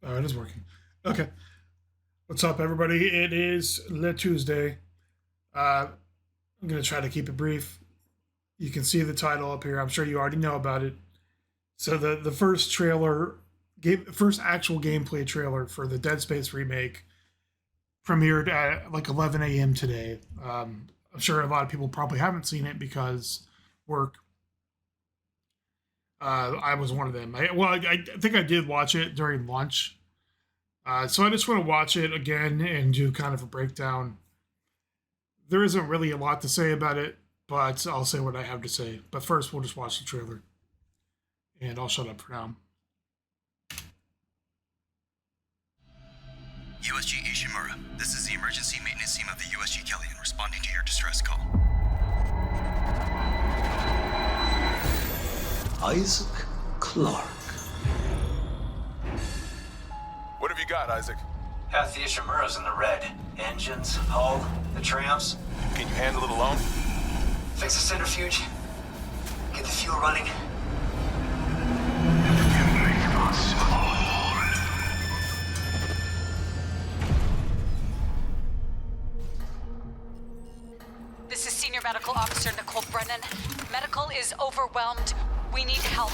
Oh, it is working. Okay. What's up, everybody? It is Le Tuesday. I'm going to try to keep it brief. You can see the title up here. I'm sure you already know about it. So the first first actual gameplay trailer for the Dead Space remake premiered at like 11 a.m. today. I'm sure a lot of people probably haven't seen it because work. I was one of them. I think I did watch it during lunch. So I just want to watch it again and do kind of a breakdown. There isn't really a lot to say about it, but I'll say what I have to say. But first, we'll just watch the trailer, and I'll shut up for now. USG Ishimura, this is the emergency maintenance team of the USG Kellyan responding to your distress call. Isaac Clarke. What have you got, Isaac? Half the Ishimura's in the red. Engines, hull, the trams. Can you handle it alone? Fix the centrifuge. Get the fuel running. This is Senior Medical Officer Nicole Brennan. Medical is overwhelmed. We need help.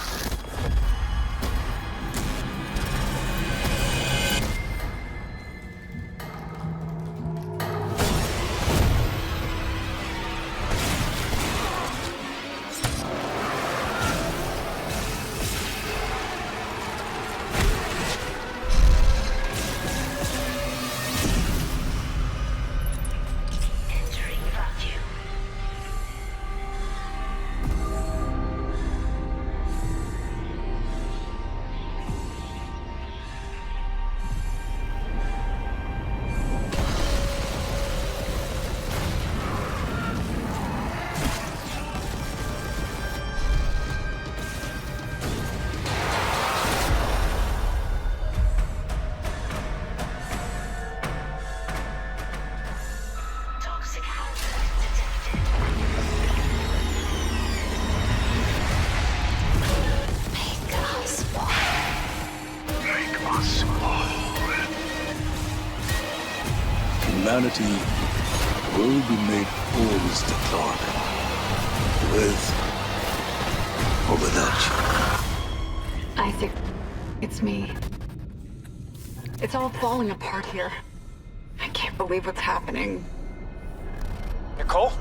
Humanity will be made whole, Mr. Clarke. With or without you. Isaac, it's me. It's all falling apart here. I can't believe what's happening. Nicole?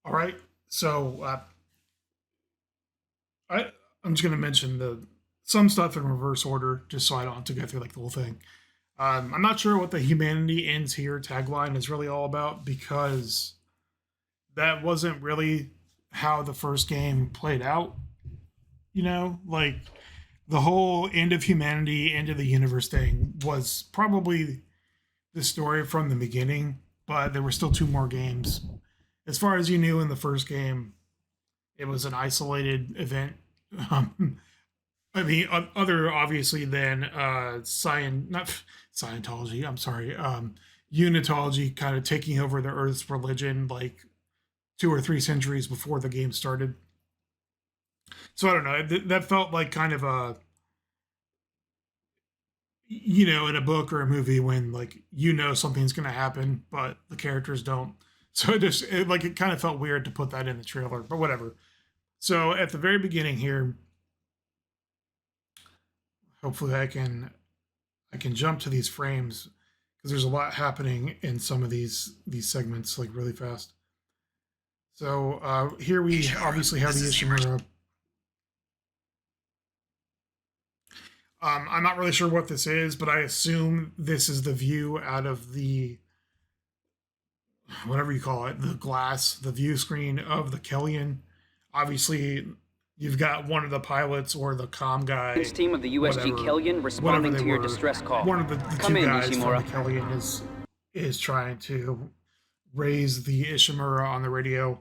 All right. So I'm just going to mention some stuff in reverse order, just so I don't have to go through like the whole thing. I'm not sure what the "Humanity Ends Here" tagline is really all about, because that wasn't really how the first game played out. You know, like the whole end of humanity, end of the universe thing was probably the story from the beginning, but there were still two more games. As far as you knew in the first game, it was an isolated event. I mean, other obviously than not Scientology. I'm sorry, Unitology kind of taking over the Earth's religion like 2 or 3 centuries before the game started. So I don't know. That felt like kind of a, in a book or a movie when like something's going to happen, but the characters don't. So it kind of felt weird to put that in the trailer, but whatever. So at the very beginning here, hopefully I can jump to these frames because there's a lot happening in some of these segments like really fast. So here we obviously have the Ishimura. I'm not really sure what this is, but I assume this is the view out of the, whatever you call it, the glass, the view screen of the Kellyan. Obviously, you've got one of the pilots or the comm guy. Team of the USG Kellyan responding to your distress call. One of the Come two in, guys Ishimura. from the Kellyan is trying to raise the Ishimura on the radio.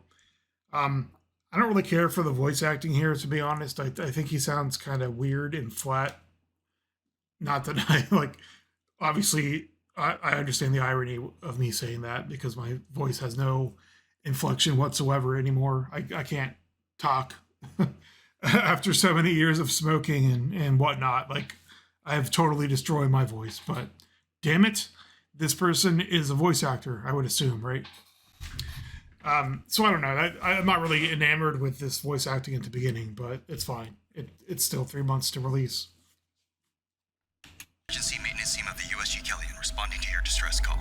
I don't really care for the voice acting here, to be honest. I think he sounds kind of weird and flat. Not that I like, obviously, I understand the irony of me saying that because my voice has no inflection whatsoever anymore. I can't talk after so many years of smoking and whatnot. Like, I have totally destroyed my voice, but damn it, this person is a voice actor, I would assume, right? So I don't know. I'm not really enamored with this voice acting at the beginning, but it's fine. It's still 3 months to release. Emergency maintenance team of the USG Kellyan responding to your distress call.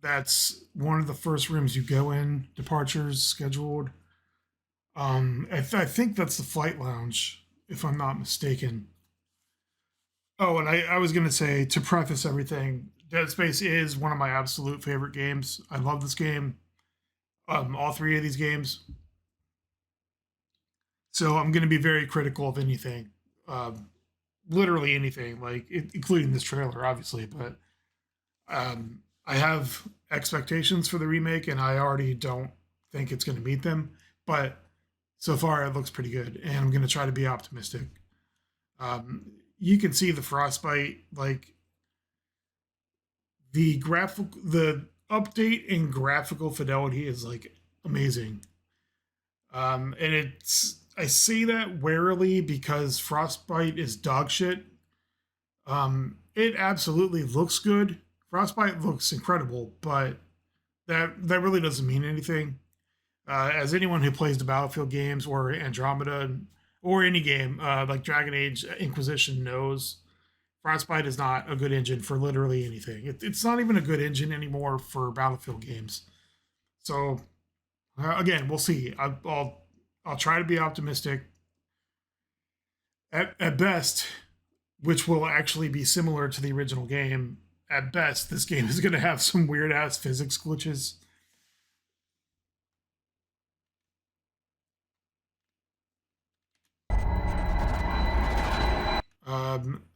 That's one of the first rooms you go in. Departures scheduled. I think that's the flight lounge, if I'm not mistaken. Oh, and I was going to say, to preface everything, Dead Space is one of my absolute favorite games. I love this game. All three of these games. So I'm going to be very critical of anything. Literally anything, like including this trailer, obviously. But I have expectations for the remake, and I already don't think it's going to meet them. But so far, it looks pretty good, and I'm going to try to be optimistic. You can see the Frostbite, like the update in graphical fidelity is like amazing. And I say that warily because Frostbite is dog shit. It absolutely looks good. Frostbite looks incredible, but that really doesn't mean anything. As anyone who plays the Battlefield games or Andromeda or any game like Dragon Age Inquisition knows, Frostbite is not a good engine for literally anything. It's not even a good engine anymore for Battlefield games. So again, we'll see. I'll try to be optimistic. At best, which will actually be similar to the original game, at best, this game is going to have some weird ass physics glitches.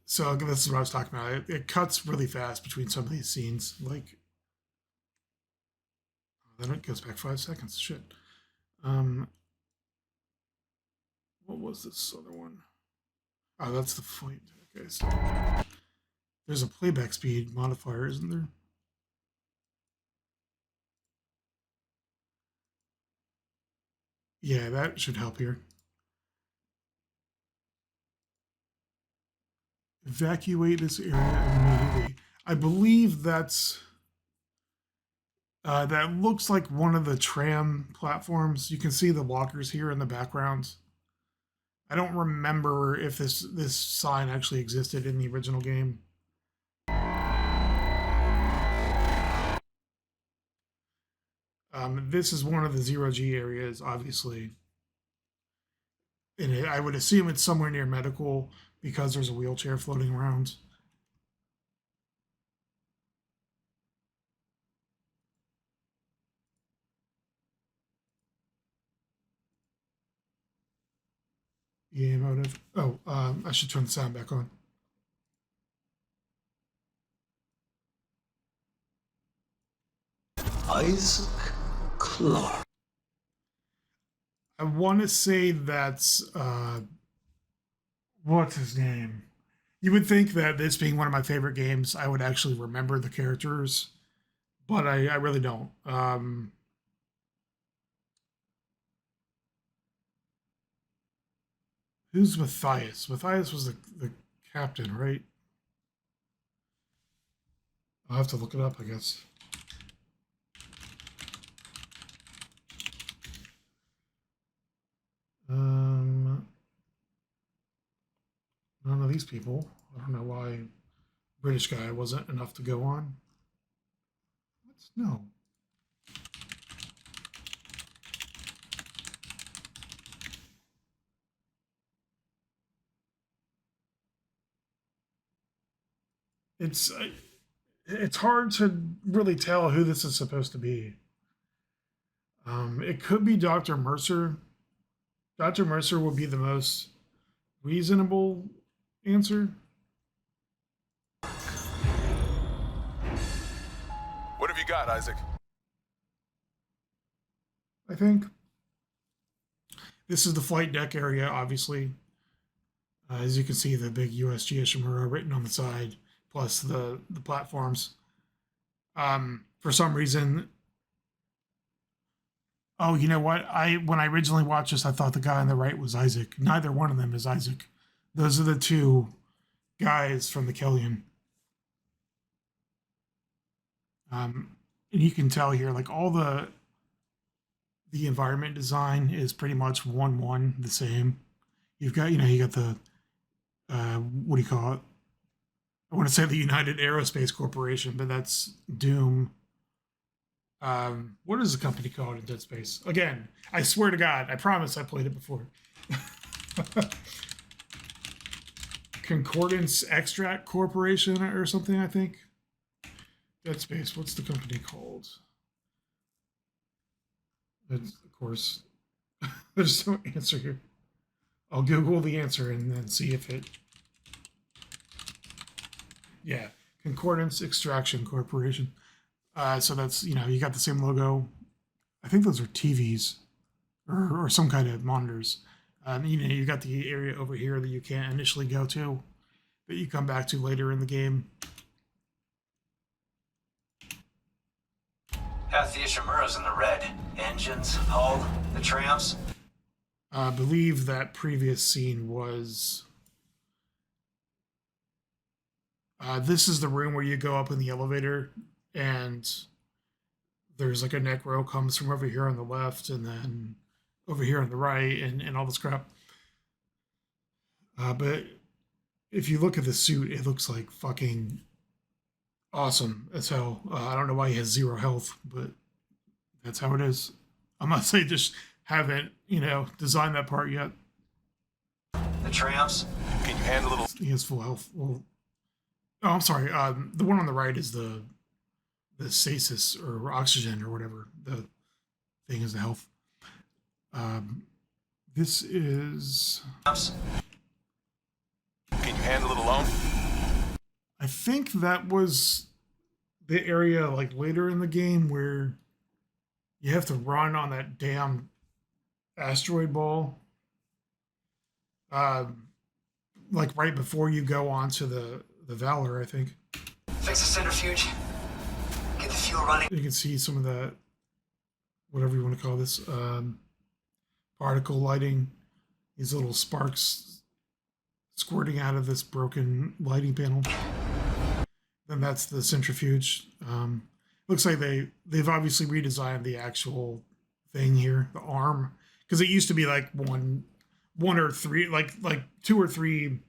So this is what I was talking about. It cuts really fast between some of these scenes. Like, then it goes back 5 seconds. Shit. What was this other one? Oh, that's the flight. Okay, so there's a playback speed modifier, isn't there? Yeah, that should help here. Evacuate this area immediately. I believe that's that looks like one of the tram platforms. You can see the walkers here in the background. I don't remember if this sign actually existed in the original game. This is one of the zero-G areas, obviously. And I would assume it's somewhere near medical because there's a wheelchair floating around. Yeah, motive. Oh, I should turn the sound back on. Isaac Clarke. I want to say that's what's his name? You would think that this being one of my favorite games, I would actually remember the characters, but I really don't. Who's Matthias? Matthias was the captain, right? I'll have to look it up, I guess. None of these people. I don't know why British guy wasn't enough to go on. What? No. It's hard to really tell who this is supposed to be. It could be Dr. Mercer. Dr. Mercer would be the most reasonable answer. What have you got, Isaac? I think this is the flight deck area, obviously. As you can see, the big USG Ishimura written on the side, plus the platforms. For some reason, oh, you know what? When I originally watched this, I thought the guy on the right was Isaac. Neither one of them is Isaac. Those are the two guys from the Kellion. And you can tell here, like all the environment design is pretty much 1-1 the same. You've got, you got the what do you call it? I want to say the United Aerospace Corporation, but that's Doom. What is the company called in Dead Space? Again, I swear to God, I promise I played it before. Concordance Extract Corporation or something, I think. Dead Space, what's the company called? That's, of course, there's no answer here. I'll Google the answer and then see if it... Yeah, Concordance Extraction Corporation. So that's, you got the same logo. I think those are TVs or some kind of monitors. You got the area over here that you can't initially go to, that you come back to later in the game. Half the Ishimura's in the red. Engines, hull, the tramps. I believe that previous scene was... this is the room where you go up in the elevator and there's like a neck row comes from over here on the left and then over here on the right and all this crap. But if you look at the suit, it looks like fucking awesome as hell. I don't know why he has 0 health, but that's how it is. I must say, just haven't, designed that part yet. The tramps. Can you handle a little? He has full health. Well, oh, I'm sorry. The one on the right is the stasis or oxygen or whatever the thing is, the health. This is... Can you handle it alone? I think that was the area like later in the game where you have to run on that damn asteroid ball. Like right before you go on to the Valor, I think. Fix the centrifuge. Get the fuel running. You can see some of that, whatever you want to call this, particle lighting, these little sparks squirting out of this broken lighting panel. Then that's the centrifuge. Looks like they've obviously redesigned the actual thing here, the arm, because it used to be like one or three, like 2 or 3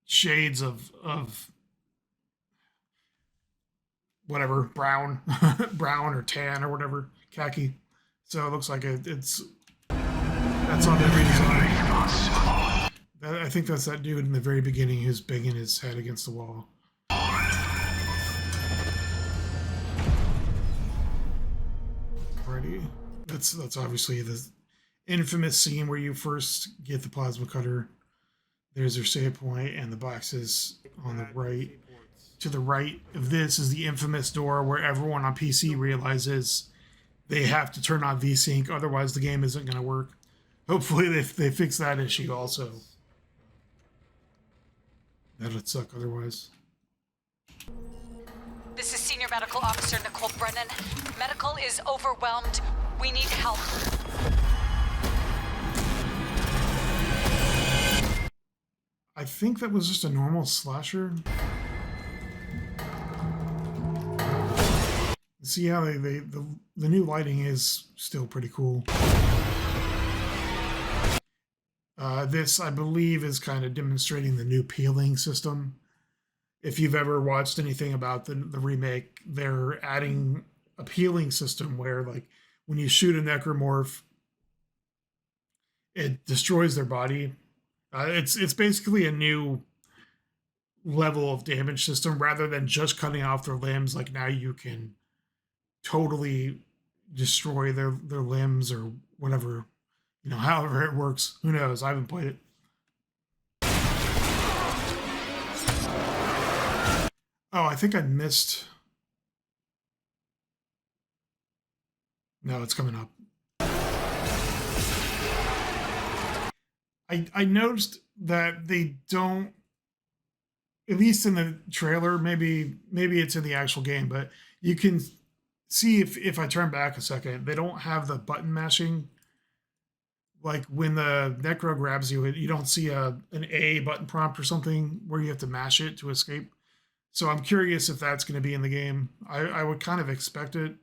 shades of whatever, brown or tan or whatever, khaki. So it looks like that's on the redesign. I think that's that dude in the very beginning who's banging his head against the wall. Alrighty. That's obviously the infamous scene where you first get the plasma cutter. There's your save point, and the boxes on the right. To the right of this is the infamous door where everyone on PC realizes they have to turn on VSync, otherwise the game isn't going to work. Hopefully they fix that issue also. That would suck otherwise. This is Senior Medical Officer Nicole Brennan. Medical is overwhelmed. We need help. I think that was just a normal slasher. See how the new lighting is still pretty cool. This, I believe, is kind of demonstrating the new peeling system. If you've ever watched anything about the remake, they're adding a peeling system where, like, when you shoot a necromorph, it destroys their body. It's basically a new level of damage system. Rather than just cutting off their limbs, like now you can totally destroy their limbs or whatever, however it works. Who knows? I haven't played it. Oh, I think I missed. No, it's coming up. I noticed that they don't, at least in the trailer, maybe it's in the actual game, but you can see if I turn back a second, they don't have the button mashing. Like when the Necro grabs you, you don't see an A button prompt or something where you have to mash it to escape. So I'm curious if that's going to be in the game. I would kind of expect it.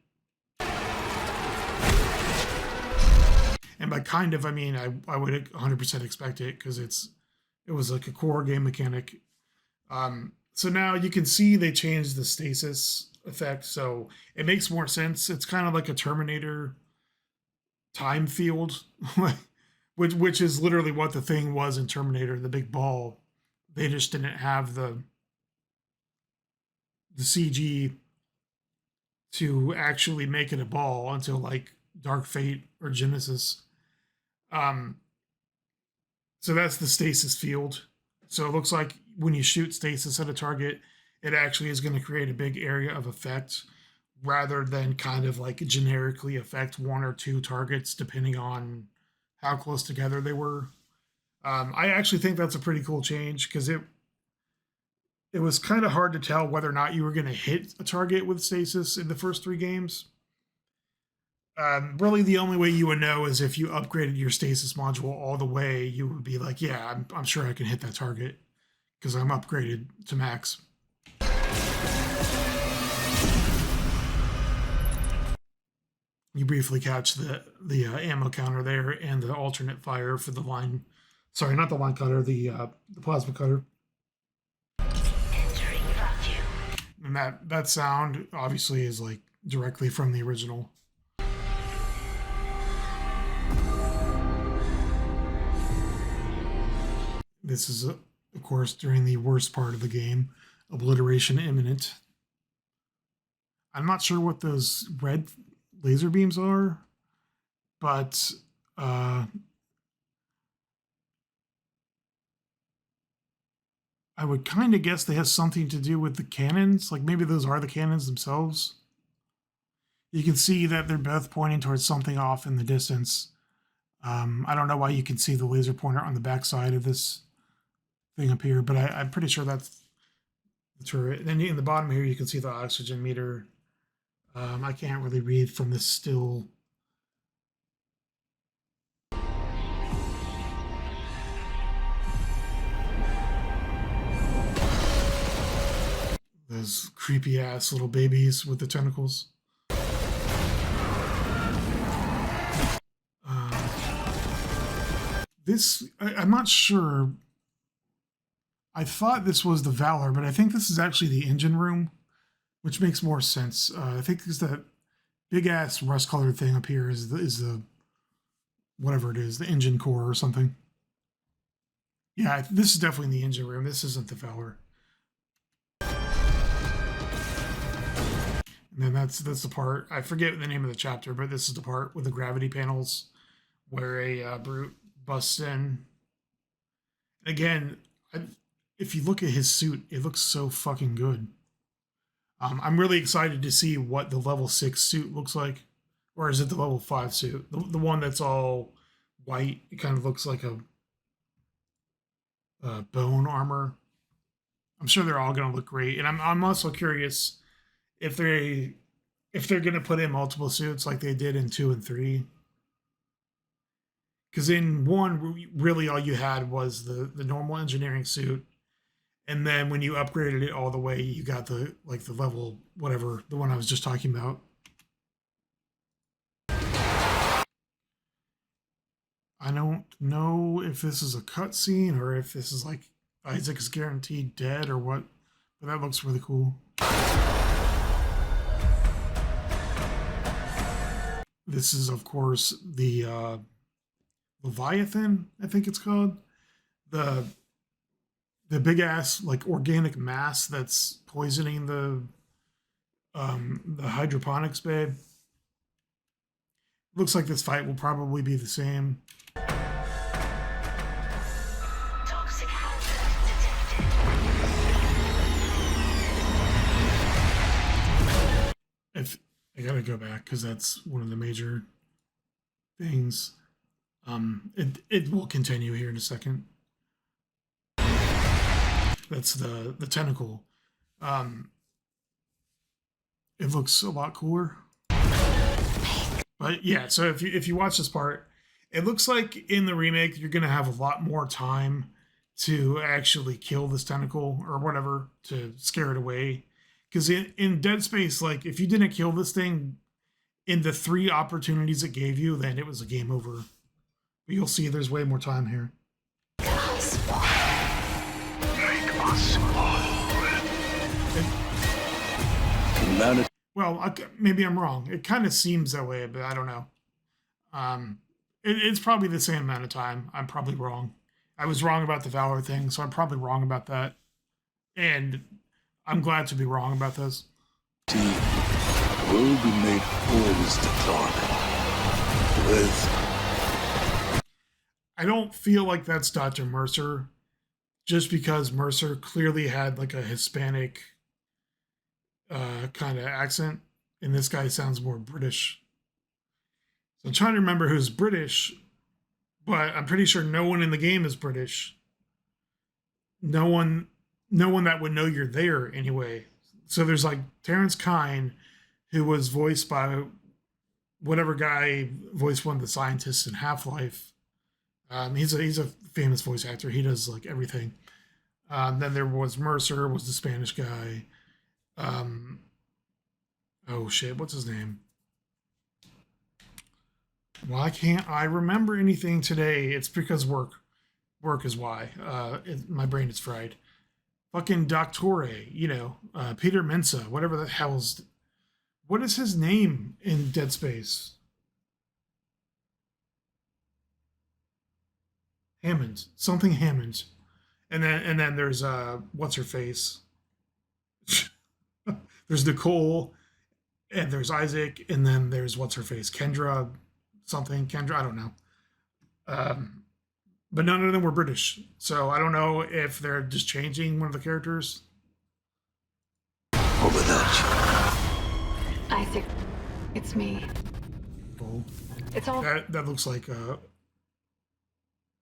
And by kind of, I mean, I would 100% expect it because it was like a core game mechanic. So now you can see they changed the stasis effect, so it makes more sense. It's kind of like a Terminator time field, which is literally what the thing was in Terminator, the big ball. They just didn't have the CG to actually make it a ball until like Dark Fate or Genesis. So that's the stasis field. So it looks like when you shoot stasis at a target, it actually is going to create a big area of effect rather than kind of like generically affect one or two targets depending on how close together they were. I actually think that's a pretty cool change because it was kind of hard to tell whether or not you were going to hit a target with stasis in the first 3 games. Really, the only way you would know is if you upgraded your stasis module all the way. You would be like, yeah, I'm sure I can hit that target because I'm upgraded to max. You briefly catch the ammo counter there and the alternate fire for the line. Sorry, not the line cutter, the plasma cutter. And that sound obviously is like directly from the original. This is, of course, during the worst part of the game, obliteration imminent. I'm not sure what those red laser beams are, but I would kind of guess they have something to do with the cannons. Like maybe those are the cannons themselves. You can see that they're both pointing towards something off in the distance. I don't know why you can see the laser pointer on the back side of this thing up here, but I'm pretty sure that's the turret. And then in the bottom here, you can see the oxygen meter. I can't really read from this still. Those creepy ass little babies with the tentacles. I'm not sure. I thought this was the Valor, but I think this is actually the engine room, which makes more sense. I think because that big ass rust colored thing up here is the whatever it is, the engine core or something. Yeah, this is definitely in the engine room. This isn't the Valor. And then that's the part, I forget the name of the chapter, but this is the part with the gravity panels where a brute busts in. Again, if you look at his suit, it looks so fucking good. I'm really excited to see what the level 6 suit looks like. Or is it the level 5 suit? The one that's all white. It kind of looks like a bone armor. I'm sure they're all going to look great. And I'm also curious if they're going to put in multiple suits like they did in 2 and 3. Because in 1, really all you had was the normal engineering suit. And then when you upgraded it all the way, you got the level, whatever, the one I was just talking about. I don't know if this is a cutscene or if this is like Isaac is guaranteed dead or what, but that looks really cool. This is, of course, the Leviathan, I think it's called. The big ass like organic mass that's poisoning the hydroponics babe. Looks like this fight will probably be the same. Toxic hazard detected. I gotta go back because that's one of the major things. It will continue here in a second. That's the tentacle. It looks a lot cooler. But yeah, so if you watch this part, it looks like in the remake you're gonna have a lot more time to actually kill this tentacle or whatever to scare it away. Because in Dead Space, like if you didn't kill this thing in the 3 opportunities it gave you, then it was a game over. But you'll see there's way more time here. Well, maybe I'm wrong. It kind of seems that way, but I don't know. It's probably the same amount of time. I'm probably wrong. I was wrong about the Valor thing, so I'm probably wrong about that. And I'm glad to be wrong about this. Will be made whole, Mr. Clark. I don't feel like that's Dr. Mercer, just because Mercer clearly had like a Hispanic kind of accent, and this guy sounds more British. So I'm trying to remember who's British, but I'm pretty sure no one in the game is British. No one that would know you're there anyway. So there's like Terrence Kyne, who was voiced by whatever guy voiced one of the scientists in Half-Life. He's a famous voice actor. He does like everything. Then there was Mercer, was the Spanish guy. Oh shit, what's his name? Why can't I remember anything today? It's because work is why. My brain is fried. Fucking Doctore, Peter Mensa, whatever the hell's. What is his name in Dead Space? Hammond, something Hammond, and then there's what's her face. There's Nicole, and there's Isaac, and then there's what's her face, Kendra, I don't know. But none of them were British, so I don't know if they're just changing one of the characters. Over that. Isaac, it's me. Cool. It's all That looks like I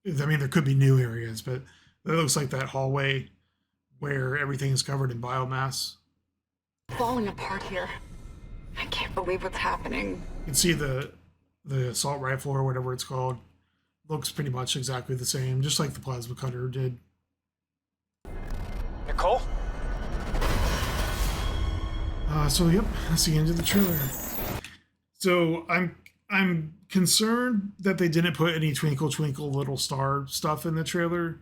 mean, there could be new areas, but that looks like that hallway where everything is covered in biomass. falling apart here. I can't believe what's happening. You can see the assault rifle or whatever it's called looks pretty much exactly the same, just like the plasma cutter did. Nicole? So yep, that's the end of the trailer. So I'm concerned that they didn't put any Twinkle Twinkle Little Star stuff in the trailer.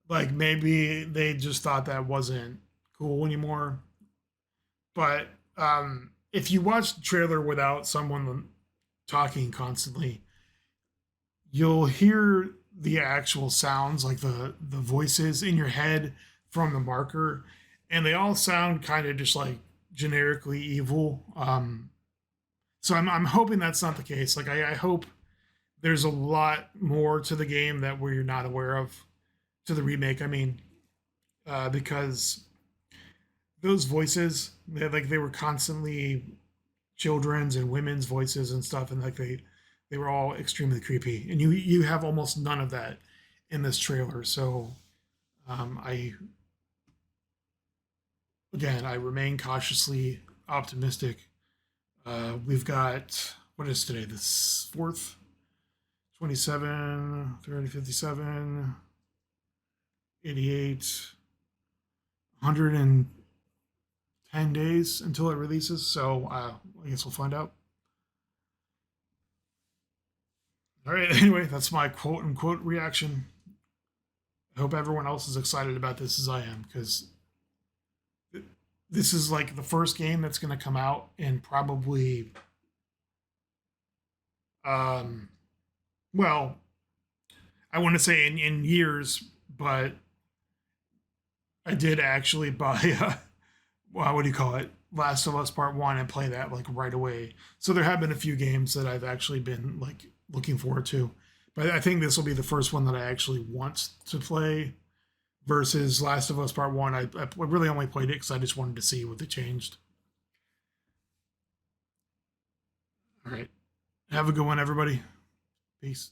Like maybe they just thought that wasn't cool anymore. But if you watch the trailer without someone talking constantly, you'll hear the actual sounds, like the voices in your head from the marker, and they all sound kind of just like generically evil. So I'm hoping that's not the case. Like I hope there's a lot more to the game that we're not aware of, to the remake. I mean, because those voices, they were constantly children's and women's voices and stuff, and like they were all extremely creepy, and you have almost none of that in this trailer. So I remain cautiously optimistic. We've got, what is today, the 4th? 27, 30, 57, 88, 110 days until it releases. So I guess we'll find out. All right, anyway, that's my quote unquote reaction. I hope everyone else is excited about this as I am, because this is like the first game that's going to come out in probably, well, I want to say in years, but I did actually buy, what do you call it? Last of Us Part 1 and play that like right away. So there have been a few games that I've actually been like looking forward to, but I think this will be the first one that I actually want to play, versus Last of Us Part 1. I really only played it because I just wanted to see what they changed. All right. Have a good one, everybody. Peace.